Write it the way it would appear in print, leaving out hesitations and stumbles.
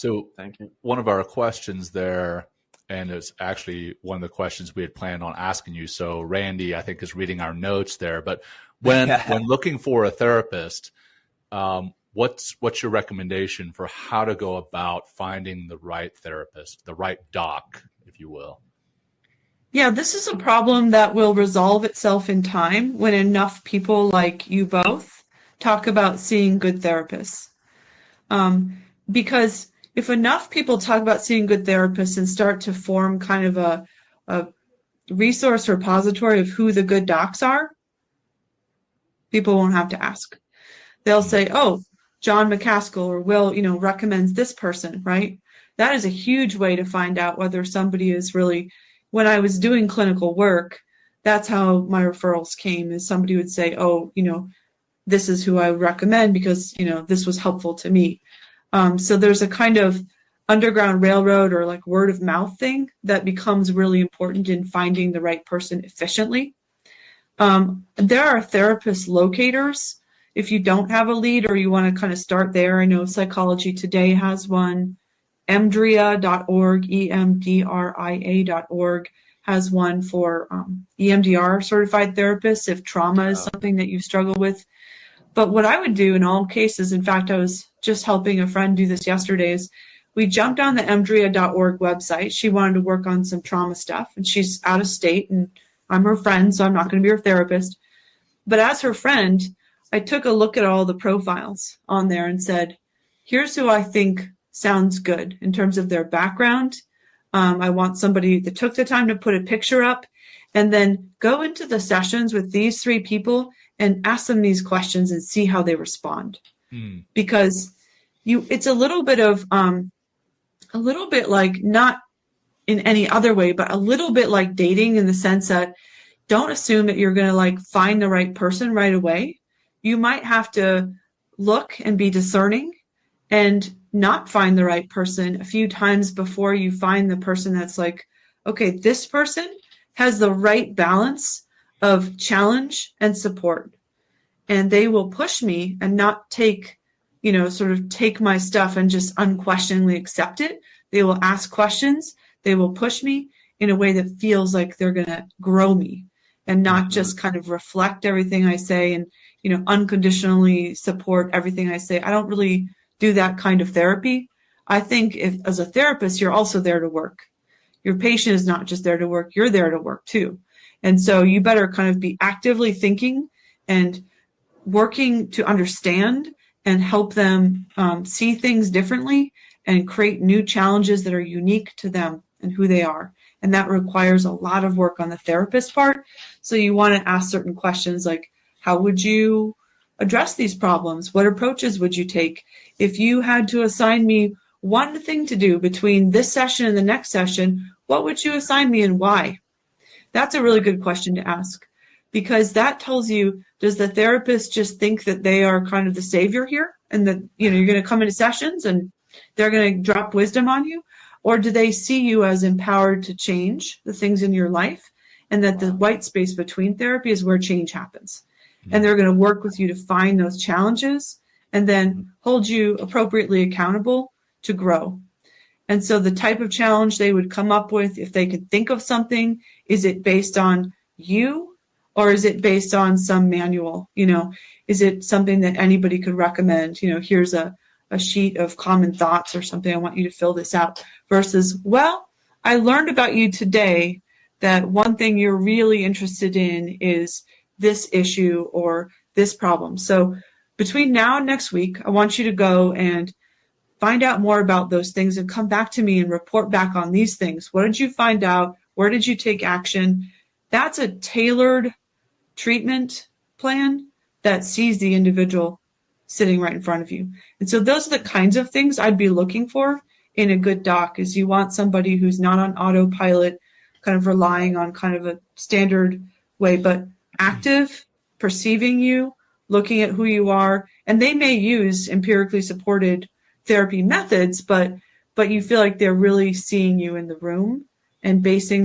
So Thank you. one of our questions there, and it's actually one of the questions we had planned on asking you. So Randy, I think, is reading our notes there. But when looking for a therapist, what's your recommendation for how to go about finding the right therapist, the right doc, if you will? Yeah, this is a problem that will resolve itself in time when enough people like you both talk about seeing good therapists. Because if enough people talk about seeing good therapists and start to form kind of a resource repository of who the good docs are, people won't have to ask. They'll say, oh, John McCaskill or Will, recommends this person, right? That is a huge way to find out whether somebody is really, when I was doing clinical work, that's how my referrals came, is somebody would say, oh, this is who I would recommend because, this was helpful to me. So there's a kind of underground railroad or like word of mouth thing that becomes really important in finding the right person efficiently. There are therapist locators. If you don't have a lead or you want to kind of start there, I know Psychology Today has one. EMDRIA.org, EMDRIA.org has one for EMDR certified therapists if trauma is something that you struggle with. But what I would do in all cases, in fact, I was just helping a friend do this yesterday, is we jumped on the EMDRIA.org website. She wanted to work on some trauma stuff, and she's out of state, and I'm her friend, so I'm not going to be her therapist. But as her friend, I took a look at all the profiles on there and said, here's who I think sounds good in terms of their background. I want somebody that took the time to put a picture up and then go into the sessions with these three people and ask them these questions and see how they respond. Because it's a little bit like, not in any other way, but a little bit like dating in the sense that don't assume that you're going to like find the right person right away. You might have to look and be discerning and not find the right person a few times before you find the person that's like, okay, this person has the right balance of challenge and support. And they will push me and not take my stuff and just unquestioningly accept it. They will ask questions. They will push me in a way that feels like they're going to grow me and not just kind of reflect everything I say and, unconditionally support everything I say. I don't really do that kind of therapy. I think if as a therapist, you're also there to work. Your patient is not just there to work, you're there to work too. And so you better kind of be actively thinking and working to understand and help them see things differently and create new challenges that are unique to them and who they are. And that requires a lot of work on the therapist part. So you want to ask certain questions like, how would you address these problems? What approaches would you take? If you had to assign me one thing to do between this session and the next session, what would you assign me and why? That's a really good question to ask, because that tells you, does the therapist just think that they are kind of the savior here and that, you're going to come into sessions and they're going to drop wisdom on you? Or do they see you as empowered to change the things in your life and that the white space between therapy is where change happens? And they're going to work with you to find those challenges and then hold you appropriately accountable to grow. And so the type of challenge they would come up with, if they could think of something, is it based on you or is it based on some manual? Is it something that anybody could recommend? Here's a sheet of common thoughts or something. I want you to fill this out versus, well, I learned about you today that one thing you're really interested in is this issue or this problem. So between now and next week, I want you to go and find out more about those things and come back to me and report back on these things. What did you find out? Where did you take action? That's a tailored treatment plan that sees the individual sitting right in front of you. And so those are the kinds of things I'd be looking for in a good doc, is you want somebody who's not on autopilot, kind of relying on kind of a standard way, but active, perceiving you, looking at who you are. And they may use empirically supported therapy methods, but you feel like they're really seeing you in the room and basing